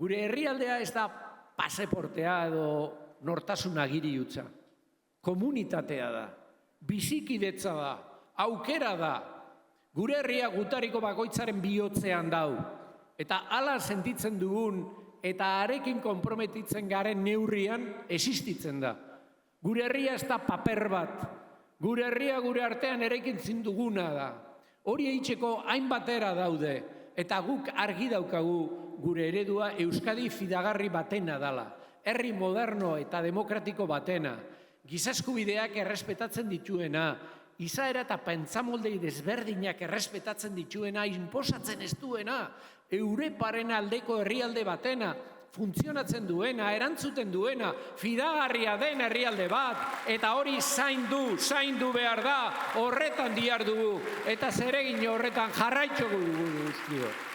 Gure herrialdea ez da paseportea edo nortasun agiri hutsa. Komunitatea da, bizikidetza da, aukera da. Gure herria gutariko bakoitzaren bihotzean dau. Eta hala sentitzen dugun eta harekin konprometitzen garen neurrian existitzen da. Gure herria ez da paper bat. Gure herria gure artean eraikitzen duguna da. Hori eitzeko hainbatera daude. Eta guk argi daukagu gure eredua Euskadi fidagarri batena dala. Herri moderno eta demokratiko batena. Giza eskubideak errespetatzen dituena. Izaera eta pentsamoldei desberdinak errespetatzen dituena, inposatzen ez duena. Europaren aldeko herrialde batena. Funtzionatzen duena, erantzuten duena, fidagarria den herrialde bat, eta hori zaindu behar da, horretan dihardugu, eta zeregin horretan jarraituko dugu guztiok.